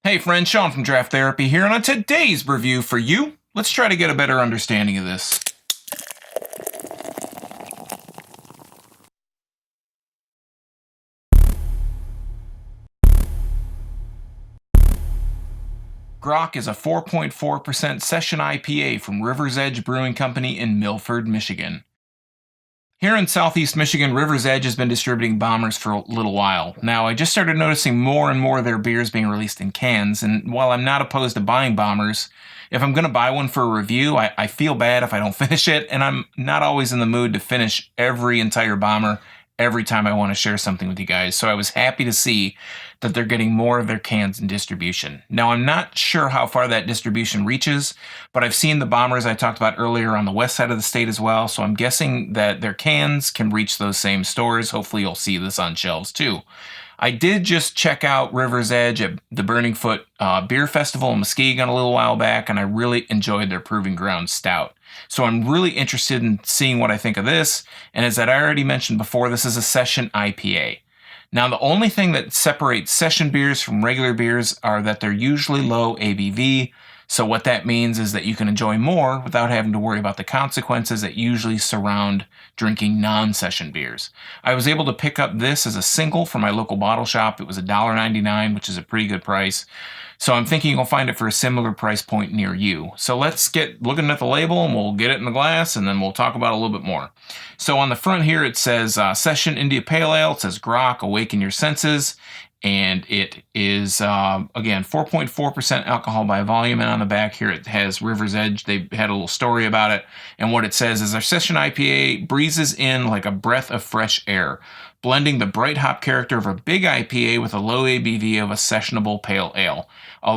Hey friend, Sean from Draft Therapy here, and on today's review for you, let's try to get a better understanding of this. Grok is a 4.4% session IPA from Edge Brewing Company in Milford, Michigan. Here in Southeast Michigan, River's Edge has been distributing bombers for a little while. Now, I just started noticing more and more of their beers being released in cans, and while I'm not opposed to buying bombers, if I'm going to buy one for a review, I feel bad if I don't finish it, and I'm not always in the mood to finish every entire bomber every time I want to share something with you guys. So I was happy to see that they're getting more of their cans in distribution. Now, I'm not sure how far that distribution reaches, but I've seen the bombers I talked about earlier on the west side of the state as well, so I'm guessing that their cans can reach those same stores. Hopefully you'll see this on shelves too. I did just check out River's Edge at the Burning Foot Beer Festival in Muskegon a little while back, and I really enjoyed their Proving Ground Stout. So I'm really interested in seeing what I think of this, and as I already mentioned before, this is a session IPA. Now, the only thing that separates session beers from regular beers are that they're usually low ABV, so what that means is that you can enjoy more without having to worry about the consequences that usually surround drinking non-session beers. I was able to pick up this as a single from my local bottle shop. It was $1.99, which is a pretty good price. So I'm thinking you'll find it for a similar price point near you. So let's get looking at the label and we'll get it in the glass and then we'll talk about it a little bit more. So on the front here it says Session India Pale Ale. It says Grok, Awaken Your Senses. And it is, again, 4.4% alcohol by volume. And on the back here, it has River's Edge. They had a little story about it. And what it says is our session IPA breezes in like a breath of fresh air, blending the bright hop character of a big IPA with a low ABV of a sessionable pale ale. A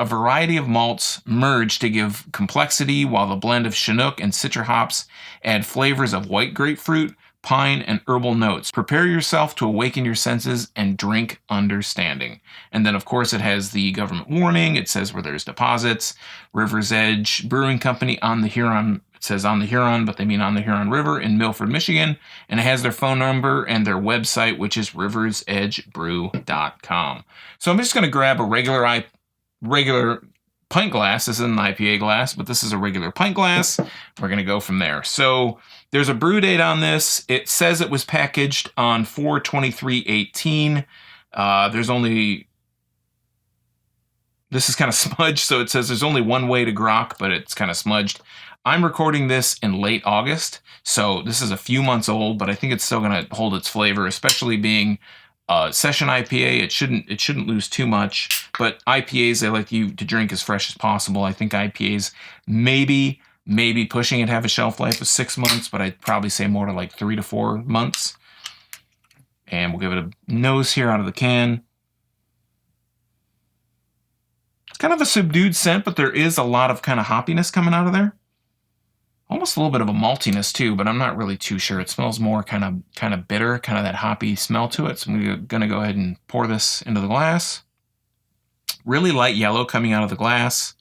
variety of malts merge to give complexity, while the blend of Chinook and Citra hops add flavors of white grapefruit, pine, and herbal notes. Prepare yourself to awaken your senses and drink understanding. And then, of course, it has the government warning. It says where there's deposits. River's Edge Brewing Company on the Huron. It says on the Huron, but they mean on the Huron River in Milford, Michigan. And it has their phone number and their website, which is riversedgebrew.com. So I'm just going to grab a regular pint glass. This is an IPA glass, but this is a regular pint glass. We're going to go from there. So there's a brew date on this. It says it was packaged on 4/23/18. This is kind of smudged, so it says there's only one way to grok, but it's kind of smudged. I'm recording this in late August, so this is a few months old, but I think it's still going to hold its flavor, especially being session IPA. It shouldn't lose too much, but IPAs, they like you to drink as fresh as possible. I think IPAs maybe pushing it have a shelf life of 6 months, but I'd probably say more to like 3 to 4 months. And we'll give it a nose here out of the can. It's kind of a subdued scent, but there is a lot of kind of hoppiness coming out of there. Almost a little bit of a maltiness too, but I'm not really too sure. It smells more kind of bitter, kind of that hoppy smell to it. So I'm going to go ahead and pour this into the glass. Really light yellow coming out of the glass,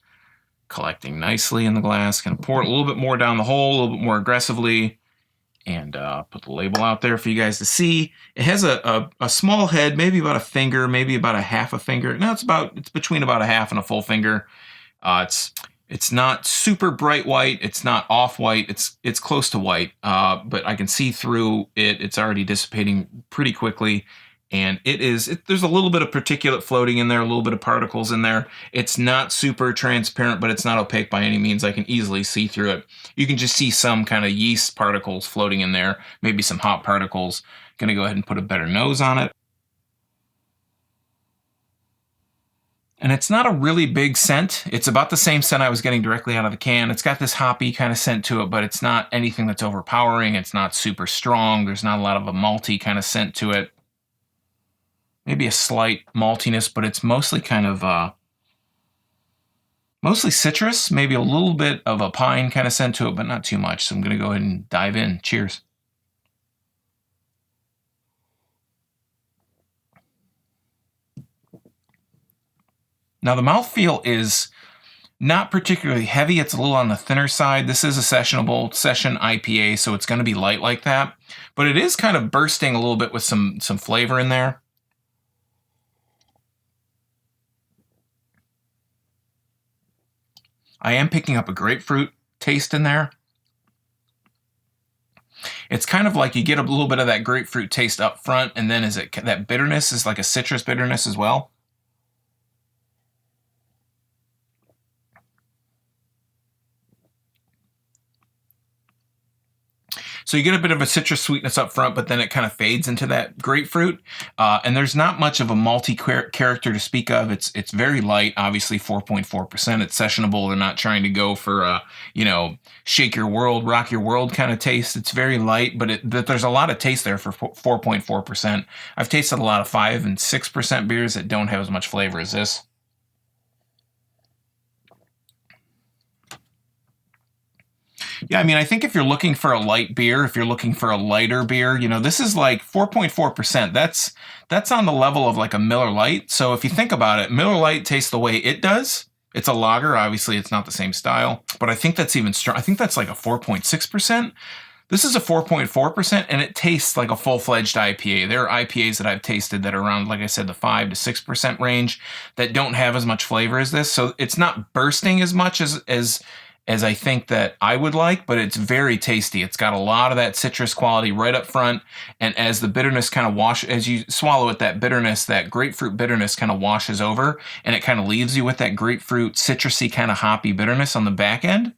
collecting nicely in the glass. Going to pour it a little bit more down the hole, a little bit more aggressively, and put the label out there for you guys to see. It has a small head, maybe about a finger, maybe about a half a finger. No, it's between about a half and a full finger. It's not super bright white. It's not off-white. It's close to white, but I can see through it. It's already dissipating pretty quickly, and there's a little bit of particulate floating in there, a little bit of particles in there. It's not super transparent, but it's not opaque by any means. I can easily see through it. You can just see some kind of yeast particles floating in there, maybe some hop particles. Going to go ahead and put a better nose on it. And it's not a really big scent. It's about the same scent I was getting directly out of the can. It's got this hoppy kind of scent to it, but it's not anything that's overpowering. It's not super strong. There's not a lot of a malty kind of scent to it. Maybe a slight maltiness, but it's mostly kind of, mostly citrus, maybe a little bit of a pine kind of scent to it, but not too much. So I'm going to go ahead and dive in. Cheers. Now, the mouthfeel is not particularly heavy. It's a little on the thinner side. This is a session IPA, so it's going to be light like that. But it is kind of bursting a little bit with some flavor in there. I am picking up a grapefruit taste in there. It's kind of like you get a little bit of that grapefruit taste up front, and then that bitterness is like a citrus bitterness as well. So you get a bit of a citrus sweetness up front, but then it kind of fades into that grapefruit. And there's not much of a malty character to speak of. It's very light, obviously 4.4%. It's sessionable. They're not trying to go for a, shake your world, rock your world kind of taste. It's very light, but there's a lot of taste there for 4.4%. I've tasted a lot of 5 and 6% beers that don't have as much flavor as this. Yeah, I mean, I think if you're looking for a light beer, if you're looking for a lighter beer, this is like 4.4%. That's on the level of like a Miller Lite. So if you think about it, Miller Lite tastes the way it does. It's a lager. Obviously, it's not the same style, but I think that's even strong. I think that's like a 4.6%. This is a 4.4%, and it tastes like a full-fledged IPA. There are IPAs that I've tasted that are around, like I said, the 5 to 6% range that don't have as much flavor as this. So it's not bursting as much as I think that I would like, but it's very tasty. It's got a lot of that citrus quality right up front, and as the bitterness kind of as you swallow it, that bitterness, that grapefruit bitterness kind of washes over, and it kind of leaves you with that grapefruit citrusy kind of hoppy bitterness on the back end.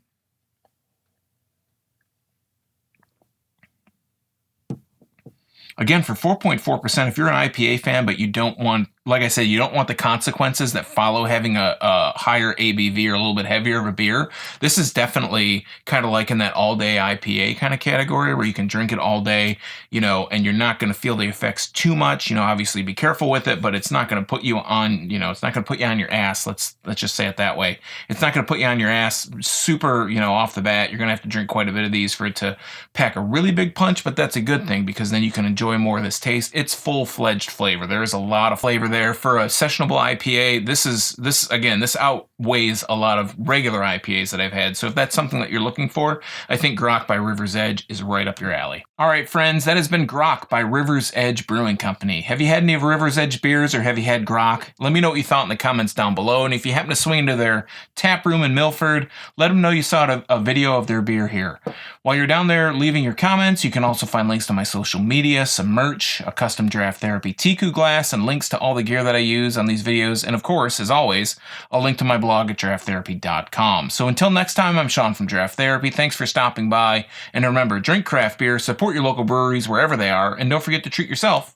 Again, for 4.4%, if you're an IPA fan, but you don't want, like I said, you don't want the consequences that follow having a higher ABV or a little bit heavier of a beer, this is definitely kind of like in that all-day IPA kind of category where you can drink it all day, and you're not going to feel the effects too much. Obviously be careful with it, but it's not going to put you on, it's not going to put you on your ass. Let's just say it that way. It's not going to put you on your ass super, off the bat. You're going to have to drink quite a bit of these for it to pack a really big punch, but that's a good thing because then you can enjoy more of this taste. It's full-fledged flavor. There is a lot of flavor there for a sessionable IPA. This outweighs a lot of regular IPAs that I've had. So if that's something that you're looking for, I think Grok by River's Edge is right up your alley. All right, friends, that has been Grok by River's Edge Brewing Company. Have you had any of River's Edge beers or have you had Grok? Let me know what you thought in the comments down below. And if you happen to swing into their tap room in Milford, let them know you saw a video of their beer here. While you're down there leaving your comments, you can also find links to my social media, some merch, a custom Draft Therapy Tiku glass, and links to all the gear that I use on these videos. And of course, as always, a link to my blog at drafttherapy.com. So until next time, I'm Sean from Draft Therapy. Thanks for stopping by. And remember, drink craft beer, support your local breweries wherever they are, and don't forget to treat yourself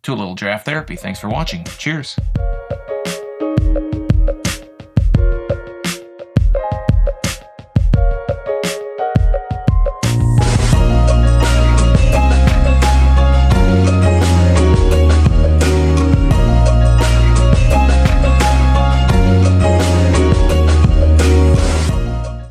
to a little draft therapy. Thanks for watching. Cheers.